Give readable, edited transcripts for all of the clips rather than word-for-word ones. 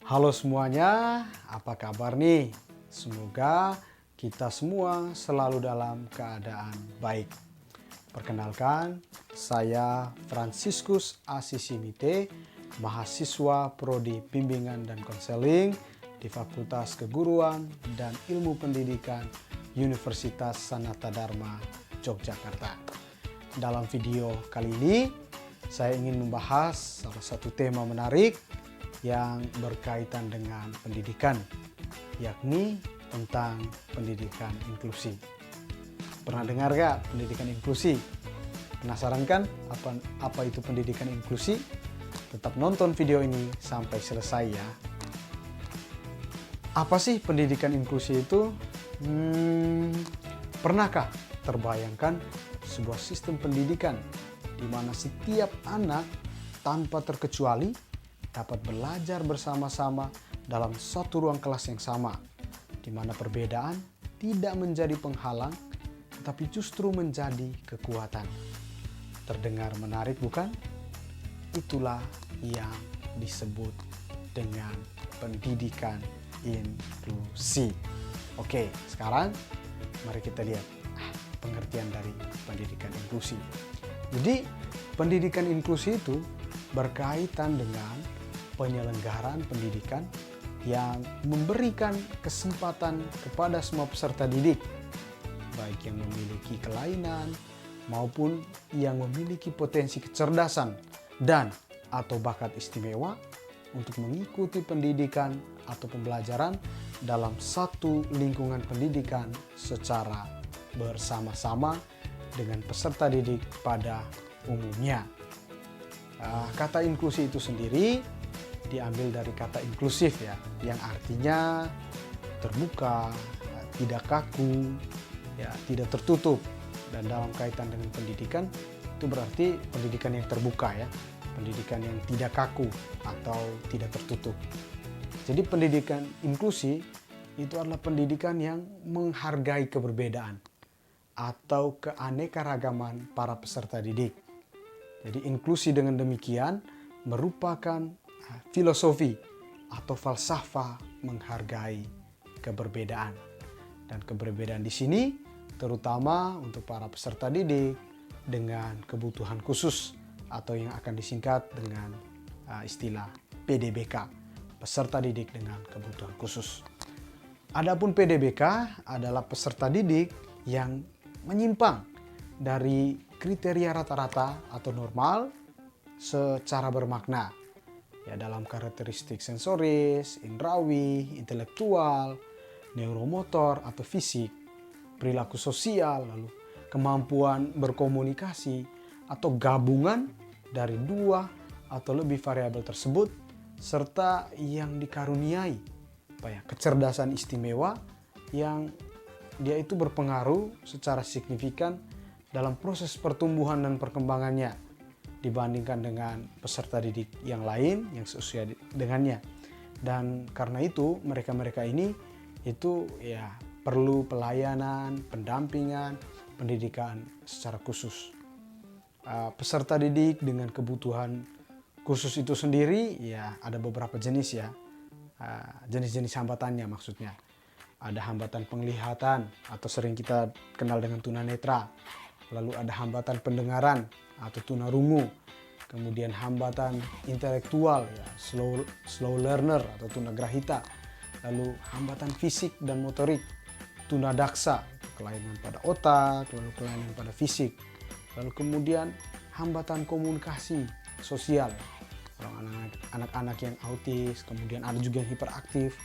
Halo semuanya, apa kabar nih? Semoga kita semua selalu dalam keadaan baik. Perkenalkan, saya Franciscus Asisimite, mahasiswa Prodi Bimbingan dan Konseling di Fakultas Keguruan dan Ilmu Pendidikan Universitas Sanata Dharma, Yogyakarta. Dalam video kali ini, saya ingin membahas salah satu tema menarik yang berkaitan dengan pendidikan, yakni tentang pendidikan inklusi. Pernah dengar gak pendidikan inklusi? Penasaran kan apa itu pendidikan inklusi? Tetap nonton video ini sampai selesai ya. Apa sih pendidikan inklusi itu? Pernahkah terbayangkan sebuah sistem pendidikan di mana setiap anak tanpa terkecuali dapat belajar bersama-sama dalam satu ruang kelas yang sama, di mana perbedaan tidak menjadi penghalang, tetapi justru menjadi kekuatan. Terdengar menarik bukan? Itulah yang disebut dengan pendidikan inklusi. Oke, sekarang mari kita lihat pengertian dari pendidikan inklusi. Jadi, pendidikan inklusi itu berkaitan dengan penyelenggaraan pendidikan yang memberikan kesempatan kepada semua peserta didik, baik yang memiliki kelainan maupun yang memiliki potensi kecerdasan dan atau bakat istimewa untuk mengikuti pendidikan atau pembelajaran dalam satu lingkungan pendidikan secara bersama-sama dengan peserta didik pada umumnya. Kata inklusi itu sendiri diambil dari kata inklusif ya, yang artinya terbuka, tidak kaku, ya, tidak tertutup. Dan dalam kaitan dengan pendidikan itu berarti pendidikan yang terbuka ya, pendidikan yang tidak kaku atau tidak tertutup. Jadi pendidikan inklusi itu adalah pendidikan yang menghargai keberbedaan atau keanekaragaman para peserta didik. Jadi inklusi dengan demikian merupakan filosofi atau falsafah menghargai keberbedaan. Dan keberbedaan di sini terutama untuk para peserta didik dengan kebutuhan khusus atau yang akan disingkat dengan istilah PDBK, peserta didik dengan kebutuhan khusus. Adapun PDBK adalah peserta didik yang menyimpang dari kriteria rata-rata atau normal secara bermakna. Ya, dalam karakteristik sensoris, indrawi, intelektual, neuromotor atau fisik, perilaku sosial, lalu kemampuan berkomunikasi atau gabungan dari dua atau lebih variabel tersebut, serta yang dikaruniai kecerdasan istimewa yang dia itu berpengaruh secara signifikan dalam proses pertumbuhan dan perkembangannya dibandingkan dengan peserta didik yang lain yang seusia dengannya. Dan karena itu mereka-mereka ini itu ya perlu pelayanan, pendampingan, pendidikan secara khusus. Peserta didik dengan kebutuhan khusus itu sendiri ya ada beberapa jenis ya. Jenis-jenis hambatannya maksudnya. Ada hambatan penglihatan atau sering kita kenal dengan tunanetra. Lalu ada hambatan pendengaran atau tunarungu, kemudian hambatan intelektual ya, slow learner atau tunagrahita, lalu hambatan fisik dan motorik, tunadaksa, kelainan pada otak, lalu kelainan pada fisik, lalu kemudian hambatan komunikasi sosial, anak-anak yang autis, kemudian ada juga yang hiperaktif,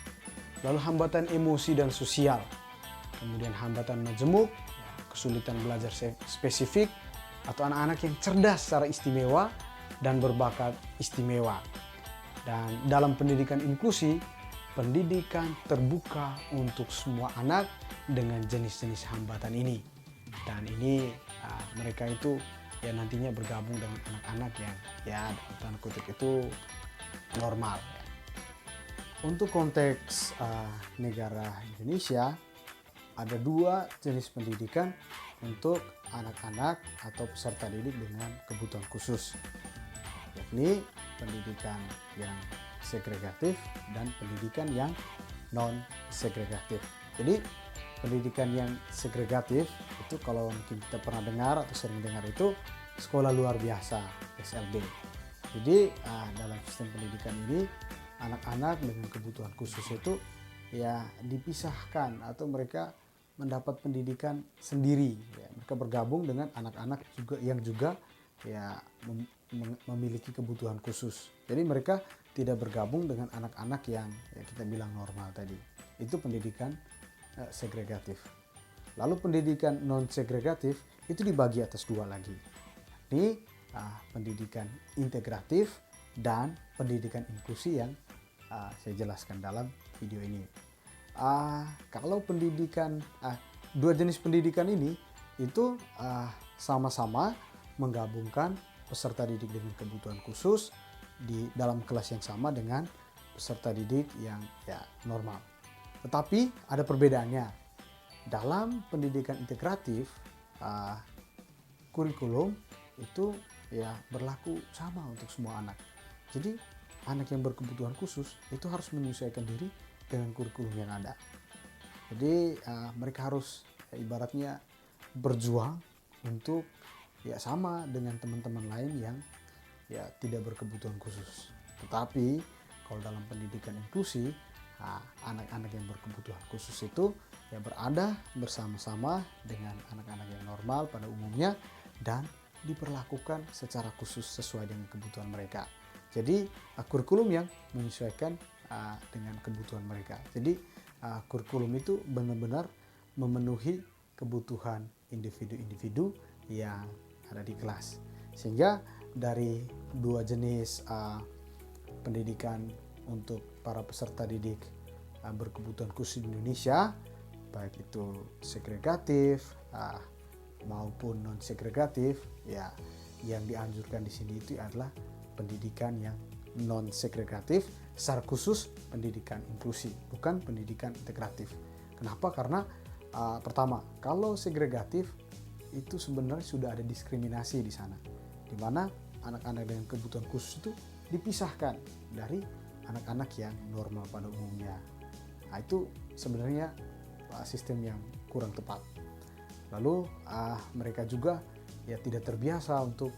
lalu hambatan emosi dan sosial, kemudian hambatan majemuk, kesulitan belajar spesifik, atau anak-anak yang cerdas secara istimewa dan berbakat istimewa. Dan dalam pendidikan inklusi, pendidikan terbuka untuk semua anak dengan jenis-jenis hambatan ini. Dan ini mereka itu ya nantinya bergabung dengan anak-anak yang ya dalam tanda kutip itu normal. Untuk konteks negara Indonesia, ada dua jenis pendidikan untuk anak-anak atau peserta didik dengan kebutuhan khusus, yakni pendidikan yang segregatif dan pendidikan yang non segregatif. Jadi pendidikan yang segregatif itu kalau mungkin kita pernah dengar atau sering dengar itu sekolah luar biasa (SLB). Jadi dalam sistem pendidikan ini anak-anak dengan kebutuhan khusus itu ya dipisahkan atau mereka mendapat pendidikan sendiri. Ya, mereka bergabung dengan anak-anak juga ya memiliki kebutuhan khusus. Jadi mereka tidak bergabung dengan anak-anak yang ya kita bilang normal tadi. Itu pendidikan segregatif. Lalu pendidikan non segregatif itu dibagi atas dua lagi. Ini pendidikan integratif dan pendidikan inklusi yang saya jelaskan dalam video ini. Kalau pendidikan dua jenis pendidikan ini itu sama-sama menggabungkan peserta didik dengan kebutuhan khusus di dalam kelas yang sama dengan peserta didik yang ya normal. Tetapi ada perbedaannya. Dalam pendidikan integratif, kurikulum itu ya berlaku sama untuk semua anak. Jadi anak yang berkebutuhan khusus itu harus menyesuaikan diri dengan kurikulum yang ada. Jadi mereka harus ibaratnya berjuang untuk ya sama dengan teman-teman lain yang ya tidak berkebutuhan khusus. Tetapi kalau dalam pendidikan inklusi, anak-anak yang berkebutuhan khusus itu ya berada bersama-sama dengan anak-anak yang normal pada umumnya dan diperlakukan secara khusus sesuai dengan kebutuhan mereka. Jadi kurikulum yang menyesuaikan dengan kebutuhan mereka. Jadi kurikulum itu benar-benar memenuhi kebutuhan individu-individu yang ada di kelas. Sehingga dari dua jenis pendidikan untuk para peserta didik berkebutuhan khusus di Indonesia, baik itu segregatif maupun non segregatif, ya yang dianjurkan di sini itu adalah pendidikan yang non segregatif, secara khusus pendidikan inklusi, bukan pendidikan integratif. Kenapa? Karena pertama, kalau segregatif itu sebenarnya sudah ada diskriminasi di sana, di mana anak-anak dengan kebutuhan khusus itu dipisahkan dari anak-anak yang normal pada umumnya. Nah, itu sebenarnya sistem yang kurang tepat. Lalu mereka juga ya tidak terbiasa untuk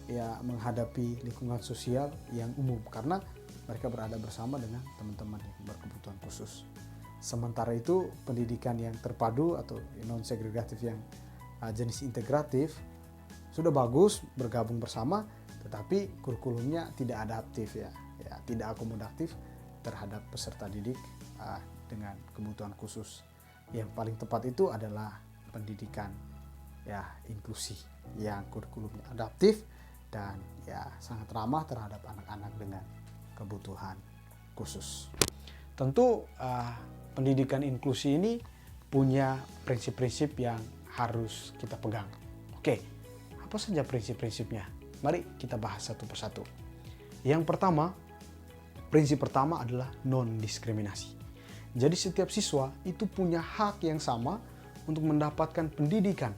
ya menghadapi lingkungan sosial yang umum karena mereka berada bersama dengan teman-teman yang berkebutuhan khusus. Sementara itu pendidikan yang terpadu atau non segregatif yang jenis integratif sudah bagus bergabung bersama, tetapi kurikulumnya tidak adaptif ya tidak akomodatif terhadap peserta didik dengan kebutuhan khusus. Yang paling tepat itu adalah pendidikan ya inklusi yang kurikulumnya adaptif dan ya sangat ramah terhadap anak-anak dengan kebutuhan khusus. Tentu pendidikan inklusi ini punya prinsip-prinsip yang harus kita pegang. Oke, apa saja prinsip-prinsipnya? Mari kita bahas satu persatu. Yang pertama, prinsip pertama adalah non-diskriminasi. Jadi setiap siswa itu punya hak yang sama untuk mendapatkan pendidikan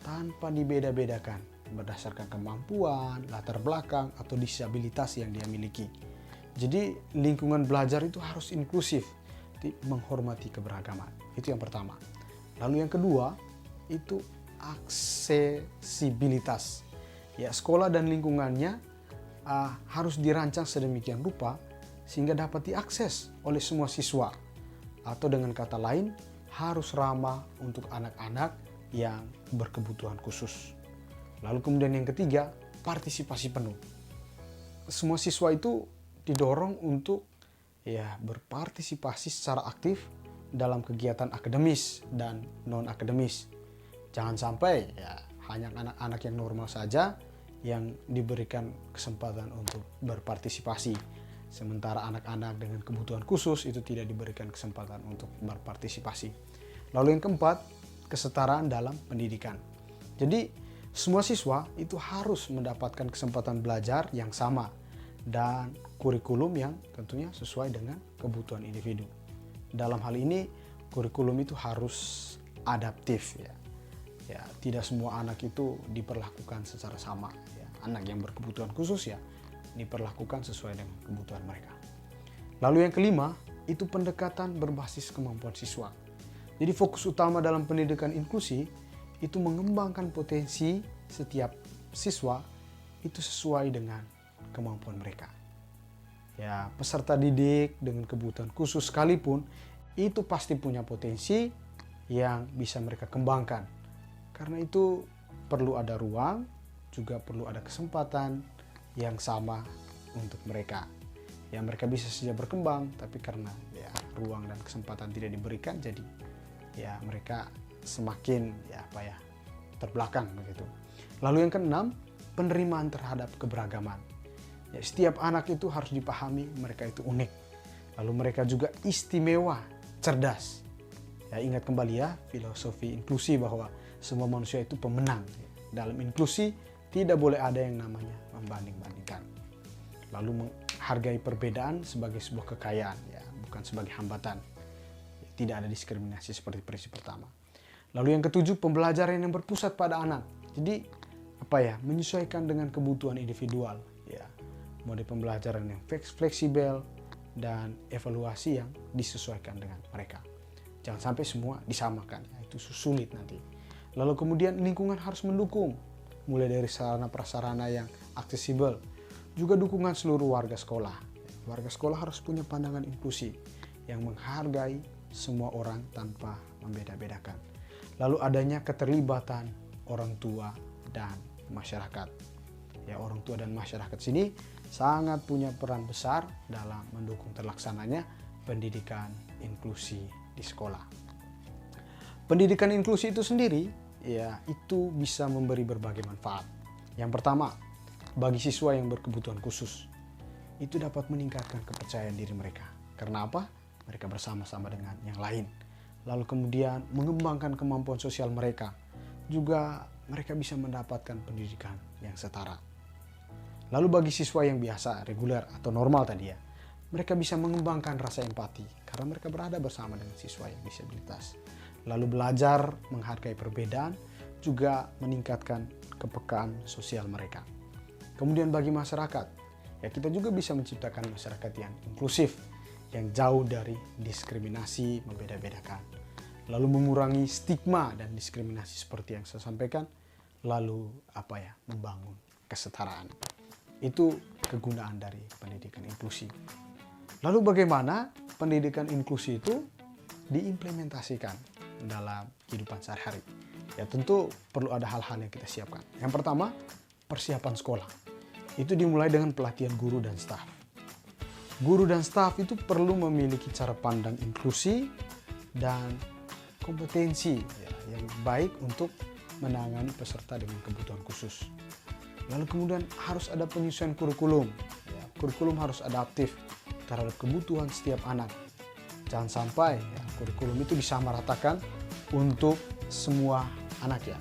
tanpa dibeda-bedakan berdasarkan kemampuan, latar belakang, atau disabilitas yang dia miliki. Jadi lingkungan belajar itu harus inklusif, menghormati keberagaman. Itu yang pertama. Lalu yang kedua, itu aksesibilitas. Ya, sekolah dan lingkungannya harus dirancang sedemikian rupa sehingga dapat diakses oleh semua siswa. Atau dengan kata lain, harus ramah untuk anak-anak yang berkebutuhan khusus. Lalu kemudian yang ketiga, partisipasi penuh. Semua siswa itu didorong untuk ya berpartisipasi secara aktif dalam kegiatan akademis dan non akademis. Jangan sampai ya hanya anak-anak yang normal saja yang diberikan kesempatan untuk berpartisipasi, sementara anak-anak dengan kebutuhan khusus itu tidak diberikan kesempatan untuk berpartisipasi. Lalu yang keempat, kesetaraan dalam pendidikan. Jadi semua siswa itu harus mendapatkan kesempatan belajar yang sama dan kurikulum yang tentunya sesuai dengan kebutuhan individu. Dalam hal ini kurikulum itu harus adaptif ya. Ya, tidak semua anak itu diperlakukan secara sama ya. Anak yang berkebutuhan khusus ya diperlakukan sesuai dengan kebutuhan mereka. Lalu yang kelima, itu pendekatan berbasis kemampuan siswa. Jadi fokus utama dalam pendidikan inklusi itu mengembangkan potensi setiap siswa itu sesuai dengan kemampuan mereka. Ya, peserta didik dengan kebutuhan khusus sekalipun itu pasti punya potensi yang bisa mereka kembangkan. Karena itu perlu ada ruang, juga perlu ada kesempatan yang sama untuk mereka. Ya, mereka bisa saja berkembang, tapi karena ya ruang dan kesempatan tidak diberikan, jadi ya mereka semakin terbelakang begitu. Lalu yang keenam, penerimaan terhadap keberagaman. Ya, setiap anak itu harus dipahami mereka itu unik. Lalu mereka juga istimewa, cerdas. Ya, ingat kembali ya filosofi inklusi bahwa semua manusia itu pemenang. Dalam inklusi tidak boleh ada yang namanya membanding-bandingkan. Lalu menghargai perbedaan sebagai sebuah kekayaan, ya, bukan sebagai hambatan. Tidak ada diskriminasi seperti prinsip pertama. Lalu yang ketujuh, pembelajaran yang berpusat pada anak. Jadi menyesuaikan dengan kebutuhan individual. Ya, mode pembelajaran yang fleksibel dan evaluasi yang disesuaikan dengan mereka. Jangan sampai semua disamakan, ya, itu sulit nanti. Lalu kemudian lingkungan harus mendukung, mulai dari sarana prasarana yang aksesibel, juga dukungan seluruh warga sekolah. Warga sekolah harus punya pandangan inklusi yang menghargai semua orang tanpa membeda-bedakan. Lalu adanya keterlibatan orang tua dan masyarakat. Ya, orang tua dan masyarakat sini sangat punya peran besar dalam mendukung terlaksananya pendidikan inklusi di sekolah. Pendidikan inklusi itu sendiri, ya, itu bisa memberi berbagai manfaat. Yang pertama, bagi siswa yang berkebutuhan khusus, itu dapat meningkatkan kepercayaan diri mereka. Karena apa? Mereka bersama-sama dengan yang lain. Lalu kemudian mengembangkan kemampuan sosial mereka. Juga mereka bisa mendapatkan pendidikan yang setara. Lalu bagi siswa yang biasa, reguler atau normal tadi ya, mereka bisa mengembangkan rasa empati karena mereka berada bersama dengan siswa yang disabilitas. Lalu belajar menghargai perbedaan, juga meningkatkan kepekaan sosial mereka. Kemudian bagi masyarakat, ya kita juga bisa menciptakan masyarakat yang inklusif, yang jauh dari diskriminasi membeda-bedakan. Lalu mengurangi stigma dan diskriminasi seperti yang saya sampaikan. Lalu membangun kesetaraan. Itu kegunaan dari pendidikan inklusi. Lalu bagaimana pendidikan inklusi itu diimplementasikan dalam kehidupan sehari-hari? Ya tentu perlu ada hal-hal yang kita siapkan. Yang pertama, persiapan sekolah. Itu dimulai dengan pelatihan guru dan staf. Guru dan staf itu perlu memiliki cara pandang inklusi dan kompetensi, ya, yang baik untuk menangani peserta dengan kebutuhan khusus. Lalu kemudian harus ada penyesuaian kurikulum. Ya, kurikulum harus adaptif terhadap kebutuhan setiap anak. Jangan sampai ya, kurikulum itu disamaratakan untuk semua anak, ya,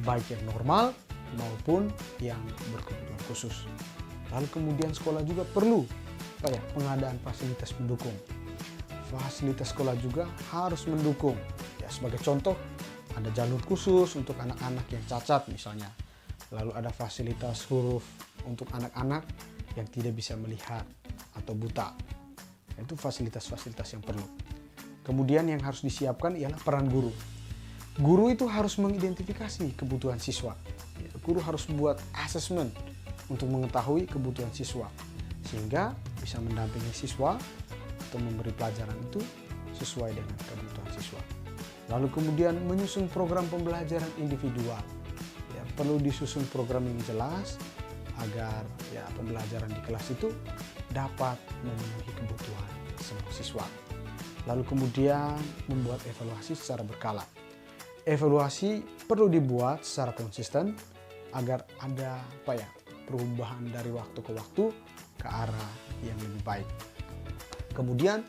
baik yang normal maupun yang berkebutuhan khusus. Lalu kemudian sekolah juga perlu pengadaan fasilitas pendukung. Fasilitas sekolah juga harus mendukung. Ya, sebagai contoh, ada jalur khusus untuk anak-anak yang cacat misalnya. Lalu ada fasilitas huruf untuk anak-anak yang tidak bisa melihat atau buta. Itu fasilitas-fasilitas yang perlu. Kemudian yang harus disiapkan ialah peran guru. Guru itu harus mengidentifikasi kebutuhan siswa. Guru harus buat asesmen untuk mengetahui kebutuhan siswa, sehingga bisa mendampingi siswa atau memberi pelajaran itu sesuai dengan kebutuhan siswa. Lalu kemudian menyusun program pembelajaran individual. Ya, perlu disusun program yang jelas agar ya pembelajaran di kelas itu dapat memenuhi kebutuhan semua siswa. Lalu kemudian membuat evaluasi secara berkala. Evaluasi perlu dibuat secara konsisten agar ada perubahan dari waktu ke waktu ke arah yang lebih baik. Kemudian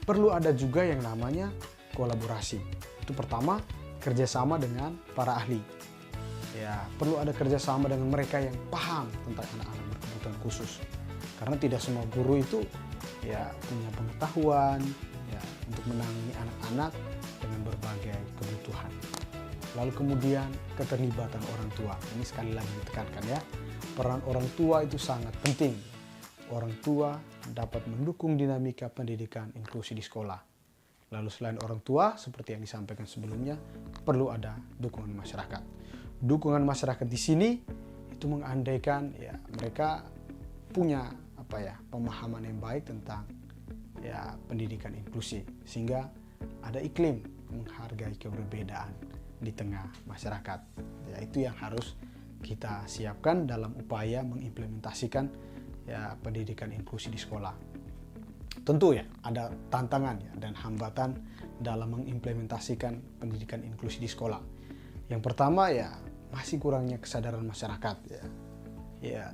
perlu ada juga yang namanya kolaborasi. Itu pertama, kerjasama dengan para ahli. Ya, perlu ada kerjasama dengan mereka yang paham tentang anak-anak berkebutuhan khusus. Karena tidak semua guru itu ya punya pengetahuan ya untuk menangani anak-anak dengan berbagai kebutuhan. Lalu kemudian keterlibatan orang tua. Ini sekali lagi ditekankan ya. Peran orang tua itu sangat penting. orang tua dapat mendukung dinamika pendidikan inklusi di sekolah. Lalu selain orang tua, seperti yang disampaikan sebelumnya, perlu ada dukungan masyarakat. Dukungan masyarakat di sini itu mengandaikan ya mereka punya pemahaman yang baik tentang pendidikan inklusi, sehingga ada iklim menghargai keberbedaan di tengah masyarakat. Ya, itu yang harus kita siapkan dalam upaya mengimplementasikan pendidikan inklusi di sekolah. Tentu ya ada tantangan dan hambatan dalam mengimplementasikan pendidikan inklusi di sekolah. Yang pertama masih kurangnya kesadaran masyarakat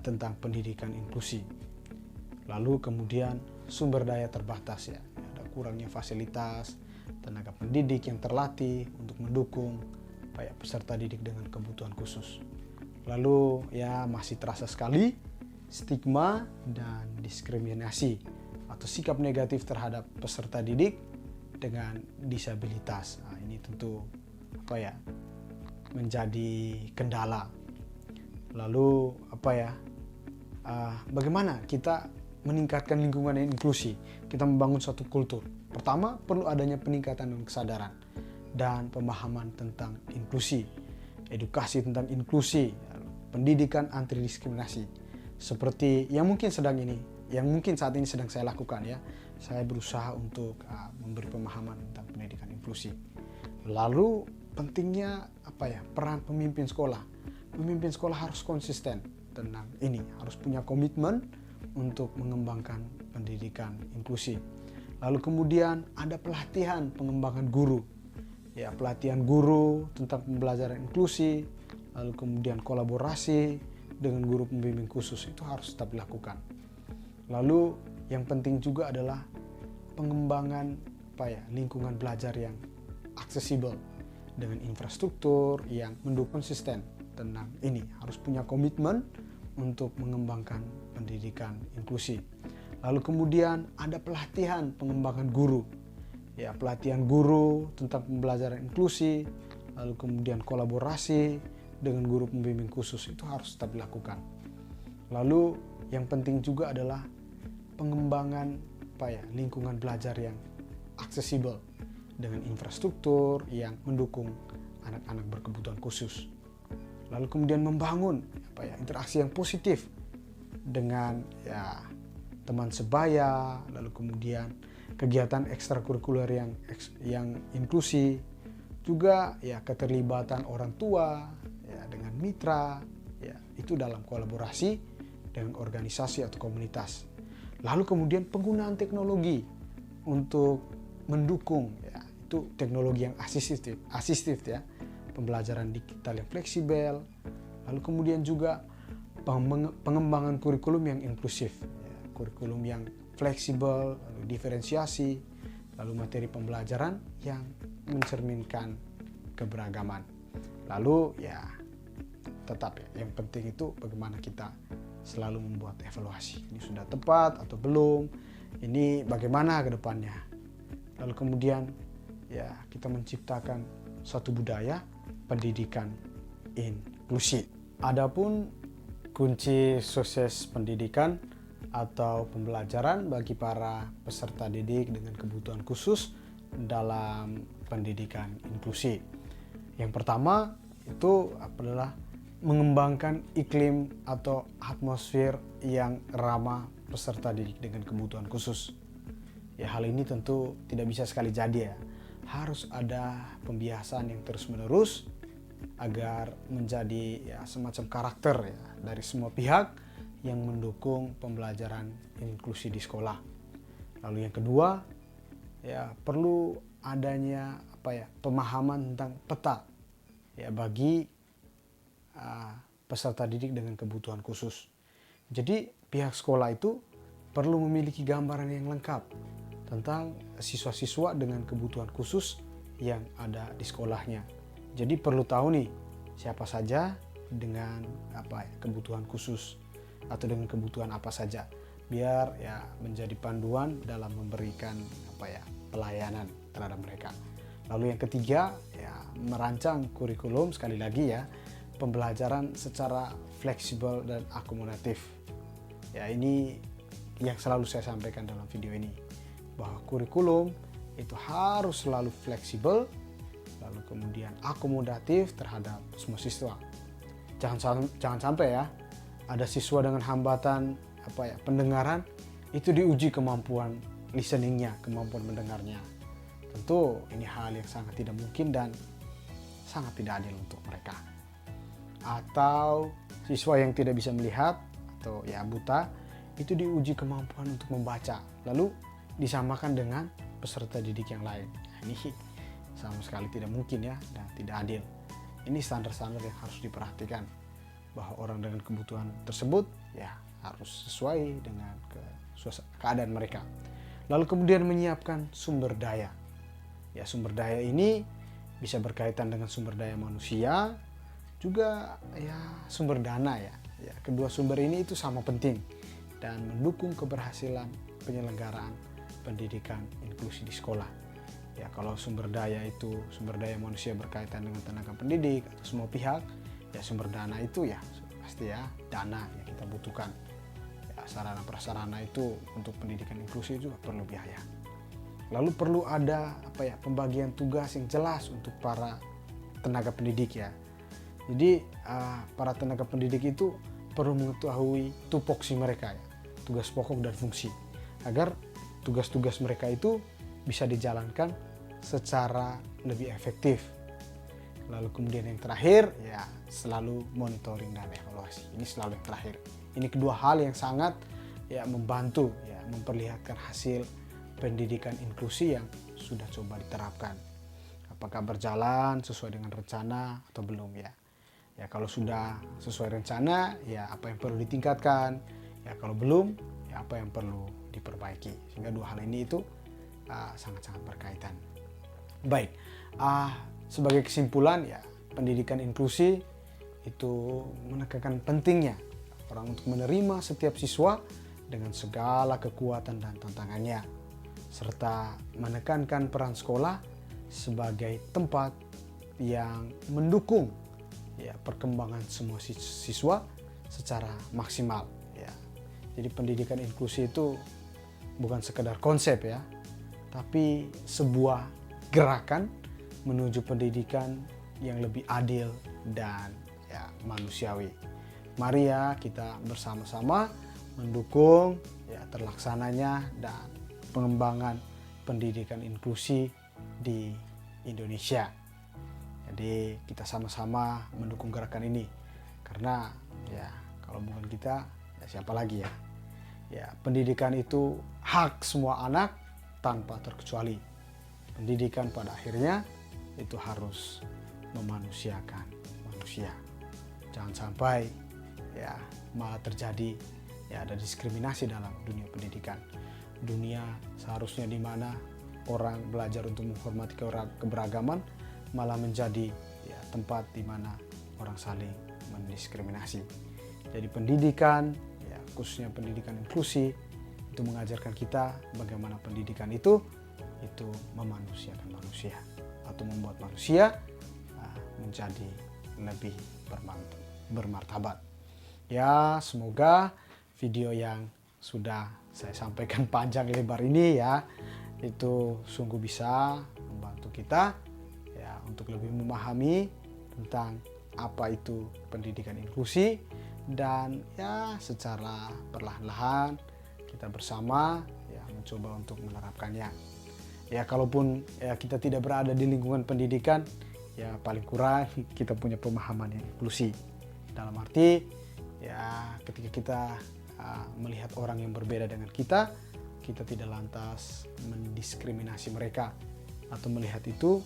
tentang pendidikan inklusi. Lalu kemudian sumber daya terbatas ada kurangnya fasilitas, tenaga pendidik yang terlatih untuk mendukung peserta didik dengan kebutuhan khusus. Lalu masih terasa sekali stigma dan diskriminasi atau sikap negatif terhadap peserta didik dengan disabilitas. Nah, ini tentu menjadi kendala. Lalu bagaimana kita meningkatkan lingkungan yang inklusi? Kita membangun suatu kultur. Pertama, perlu adanya peningkatan kesadaran dan pemahaman tentang inklusi, edukasi tentang inklusi, pendidikan anti diskriminasi. Seperti yang mungkin saat ini sedang saya lakukan Saya berusaha untuk memberi pemahaman tentang pendidikan inklusi. Lalu pentingnya peran pemimpin sekolah. Pemimpin sekolah harus konsisten tentang ini, harus punya komitmen untuk mengembangkan pendidikan inklusi. Lalu kemudian ada pelatihan pengembangan guru. Pelatihan guru tentang pembelajaran inklusi, lalu kemudian kolaborasi dengan guru pembimbing khusus itu harus tetap dilakukan. Lalu yang penting juga adalah pengembangan lingkungan belajar yang aksesibel dengan infrastruktur yang mendukung konsisten tentang ini, harus punya komitmen untuk mengembangkan pendidikan inklusi. Lalu kemudian ada pelatihan pengembangan guru. Pelatihan guru tentang pembelajaran inklusi, lalu kemudian kolaborasi dengan guru pembimbing khusus itu harus tetap dilakukan. Lalu yang penting juga adalah pengembangan lingkungan belajar yang aksesibel dengan infrastruktur yang mendukung anak-anak berkebutuhan khusus. Lalu kemudian membangun interaksi yang positif dengan teman sebaya, lalu kemudian kegiatan ekstrakurikuler yang inklusi, juga keterlibatan orang tua dengan mitra, itu dalam kolaborasi dengan organisasi atau komunitas. Lalu kemudian penggunaan teknologi untuk mendukung itu teknologi yang asistif pembelajaran digital yang fleksibel. Lalu kemudian juga pengembangan kurikulum yang inklusif, kurikulum yang fleksibel, lalu diferensiasi, lalu materi pembelajaran yang mencerminkan keberagaman. Lalu tetap yang penting itu bagaimana kita selalu membuat evaluasi. Ini sudah tepat atau belum? Ini bagaimana ke depannya? Lalu kemudian kita menciptakan suatu budaya pendidikan inklusi. Adapun kunci sukses pendidikan atau pembelajaran bagi para peserta didik dengan kebutuhan khusus dalam pendidikan inklusi. Yang pertama itu adalah mengembangkan iklim atau atmosfer yang ramah peserta didik dengan kebutuhan khusus. Hal ini tentu tidak bisa sekali jadi harus ada pembiasan yang terus-menerus agar menjadi semacam karakter dari semua pihak yang mendukung pembelajaran inklusi di sekolah. Lalu yang kedua perlu adanya pemahaman tentang peta bagi peserta didik dengan kebutuhan khusus. Jadi pihak sekolah itu perlu memiliki gambaran yang lengkap tentang siswa-siswa dengan kebutuhan khusus yang ada di sekolahnya. Jadi perlu tahu nih siapa saja dengan kebutuhan khusus atau dengan kebutuhan apa saja, biar menjadi panduan dalam memberikan pelayanan terhadap mereka. Lalu yang ketiga merancang kurikulum, sekali lagi pembelajaran secara fleksibel dan akomodatif. Ini yang selalu saya sampaikan dalam video ini, bahwa kurikulum itu harus selalu fleksibel, lalu kemudian akomodatif terhadap semua siswa. Jangan sampai ya ada siswa dengan hambatan pendengaran, itu diuji kemampuan listeningnya, kemampuan mendengarnya. Tentu ini hal yang sangat tidak mungkin dan sangat tidak adil untuk mereka. Atau siswa yang tidak bisa melihat atau buta, itu diuji kemampuan untuk membaca, lalu disamakan dengan peserta didik yang lain. Ini sama sekali tidak mungkin ya, dan tidak adil. Ini standar-standar yang harus diperhatikan, bahwa orang dengan kebutuhan tersebut harus sesuai dengan keadaan mereka. Lalu kemudian menyiapkan sumber daya. Sumber daya ini bisa berkaitan dengan sumber daya manusia, juga sumber dana ya. Kedua sumber ini itu sama penting dan mendukung keberhasilan penyelenggaraan pendidikan inklusi di sekolah. Kalau sumber daya manusia berkaitan dengan tenaga pendidik atau semua pihak, sumber dana itu pasti dana yang kita butuhkan. Sarana prasarana itu untuk pendidikan inklusi juga perlu biaya. Lalu perlu ada pembagian tugas yang jelas untuk para tenaga pendidik ya. Jadi para tenaga pendidik itu perlu mengetahui tupoksi mereka tugas pokok dan fungsi, agar tugas-tugas mereka itu bisa dijalankan secara lebih efektif. Lalu kemudian yang terakhir selalu monitoring dan evaluasi. Ini selalu yang terakhir. Ini kedua hal yang sangat membantu memperlihatkan hasil pendidikan inklusi yang sudah coba diterapkan. Apakah berjalan sesuai dengan rencana atau belum ya. Kalau sudah sesuai rencana apa yang perlu ditingkatkan, kalau belum apa yang perlu diperbaiki. Sehingga dua hal ini itu sangat-sangat berkaitan. Baik, sebagai kesimpulan pendidikan inklusi itu menekankan pentingnya orang untuk menerima setiap siswa dengan segala kekuatan dan tantangannya, serta menekankan peran sekolah sebagai tempat yang mendukung perkembangan semua siswa secara maksimal. Jadi pendidikan inklusi itu bukan sekedar konsep tapi sebuah gerakan menuju pendidikan yang lebih adil dan manusiawi. Mari kita bersama-sama mendukung terlaksananya dan pengembangan pendidikan inklusi di Indonesia. Jadi kita sama-sama mendukung gerakan ini, karena kalau bukan kita siapa lagi pendidikan itu hak semua anak tanpa terkecuali. Pendidikan pada akhirnya itu harus memanusiakan manusia. Jangan sampai malah terjadi ada diskriminasi dalam dunia pendidikan. Dunia seharusnya di mana orang belajar untuk menghormati keberagaman malah menjadi tempat di mana orang saling mendiskriminasi. Jadi pendidikan khususnya pendidikan inklusi itu mengajarkan kita bagaimana pendidikan itu memanusiakan manusia atau membuat manusia menjadi lebih bermartabat. Semoga video yang sudah saya sampaikan panjang lebar ini itu sungguh bisa membantu kita untuk lebih memahami tentang apa itu pendidikan inklusi, dan secara perlahan-lahan kita bersama mencoba untuk menerapkannya. Kalaupun kita tidak berada di lingkungan pendidikan, paling kurang kita punya pemahaman yang inklusi. Dalam arti ketika kita melihat orang yang berbeda dengan kita tidak lantas mendiskriminasi mereka atau melihat itu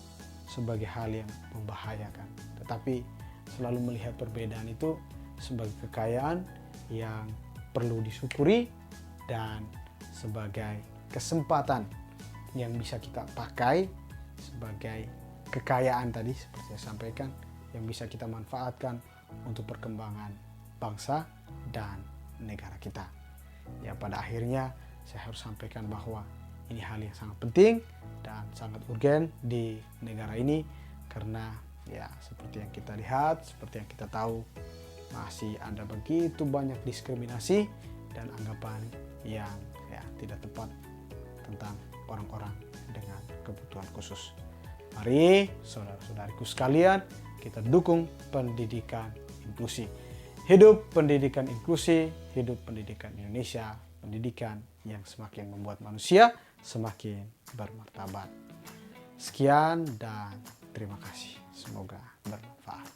sebagai hal yang membahayakan, tetapi selalu melihat perbedaan itu sebagai kekayaan yang perlu disyukuri dan sebagai kesempatan yang bisa kita pakai sebagai kekayaan tadi seperti saya sampaikan, yang bisa kita manfaatkan untuk perkembangan bangsa dan negara kita. Pada akhirnya saya harus sampaikan bahwa ini hal yang sangat penting dan sangat urgen di negara ini, karena seperti yang kita lihat, seperti yang kita tahu, masih ada begitu banyak diskriminasi dan anggapan yang tidak tepat tentang orang-orang dengan kebutuhan khusus. Mari saudara-saudariku sekalian, kita dukung pendidikan inklusi. Hidup pendidikan inklusi, hidup pendidikan Indonesia, pendidikan yang semakin membuat manusia semakin bermartabat. Sekian dan terima kasih. Semoga bermanfaat.